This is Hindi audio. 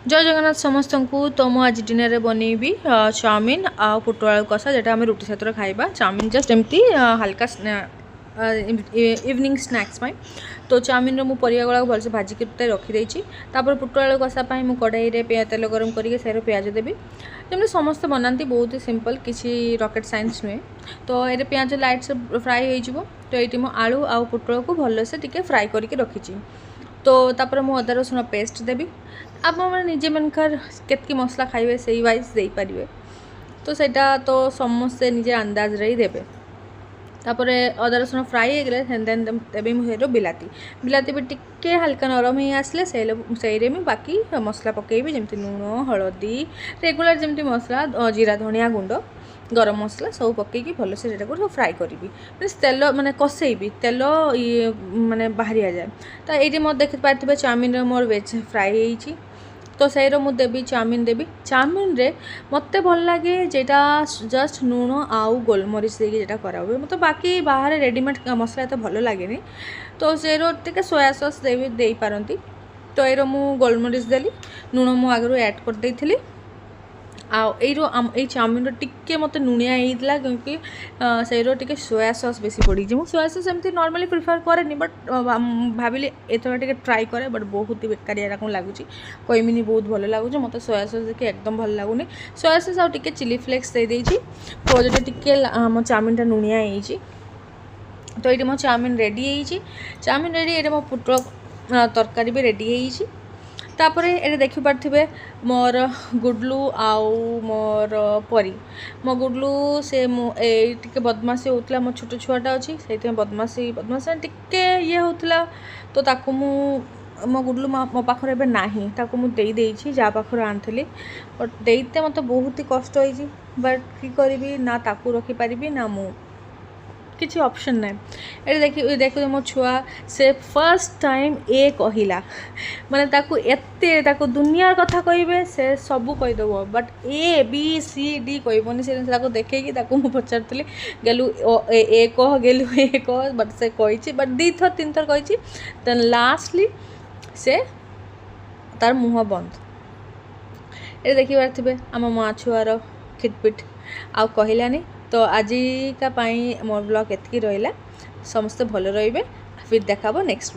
जय जगन्नाथ समस्त को। तो मुझे आज डिनर बनैबी चाउमिन आ पोटल आलू कषा जेटा आम रुटी सहित खाइबा। चाउमिन जस्ट एमती हल्का इवनिंग स्नैक्स पाई। तो चाउमिन मु परिया गुड़ा भलसे भाजिक रखीदे। तापर पोटल आलू कषा मु कड़ाई तेल गरम करके से प्याज देवी जमी समस्त बनाती बहुत ही सिंपल किसी रॉकेट साइंस नुहे। तो ये प्याज लाइट से फ्राए हो। तो ये आलू आ पोटल को भलसे टिके फ्राए करके रखी। तो तापर मु अदा रसुण पेस्ट देवी। आप निजे मनकर केतकी मसला खाइबे से वाइज दे पारे। तो सेटा तो समस्ते निजे अंदाज रे देबे। तापर अदा रसुण फ्राए हो गले देन देबे मुझे बिलाती बिलाती भी टिके हल्का नरम ही आसले से बाकी मसला पकेबी जमती लुण हलदी रेगुलर जमती मसला जीरा धनिया गुंड गरम मसला सब पकईकी भलसे सब फ्राए करी मीन तेल माने कसईबी तेल ये माने बाहरी आ जाए। तो ये मत देखी पारे चाउमिन मोर वेज फ्राए हो। तो सही मु देवी चाउमिन देवी। चाउमिन रे मते भल लगे जेटा जस्ट लुण आउ गोलमरीच देके जेटा करा हुए मतलब बाकी बाहर रेडीमेड मसला तो भल लगे। तो से टे सोया सॉस देवी दे पारती। तो ये मु गोलमरीच देली लुण मु आगु ऐड कर देइथिली। आई चाउमिन टिके मत नुनिया होता क्योंकि से टे सोया सॉस बेसी पड़ी। मुझे सोया सॉस एमती नॉर्मली प्रिफर कैनि बट भाविली एथर टे ट्राए करे बट बहुत ही बेकारिया लगुच कईमिनी बहुत भल लगुच मत सोया सॉस देखिए एकदम भल लगुनि। सोया सॉस आउ टिके चिली फ्लेक्स दे देइछि तो जो टिके मो चाउमिन नुनिया हो। तो ये मो चाउमिन रेडी हो। चाउमिन रेडी ये मो पोटल तरकारी भी रेडी हो। तापर ये देखिपे मोर गुडलू आउ मोर परी मो गुडलू से टे बदमाशी होता मो छोट छुआटा अच्छी से बदमाशी बदमाशी टिके ये होता। तो ताकू मो गुडलू मो पाखर एबे नाही ताकू मु देई देइछि जा पाखर आनथली बट देते मत बहुत ही कष्ट होइछि बट की करिवि ना ताकू रखी पारिबि ना मु किसी ऑप्शन ना। ये देखिए मो छुआ से फर्स्ट टाइम ए कहला माने ताकू दुनिया कथा कहे से सबू कहीदेव but A B C D कहबनी से देखी मु पचारि गेलु ए कह गेलु ए कह बट से कही बट दी थर तीन थर कही देन लास्टली से तार मुँह बंद। ये देखिपारे आम माँ छुआर खिटपिट आउ कहलानी। तो आज का मोर ब्लॉग एतकी रहा समस्ते भल रे फिर देखा नेक्स्ट।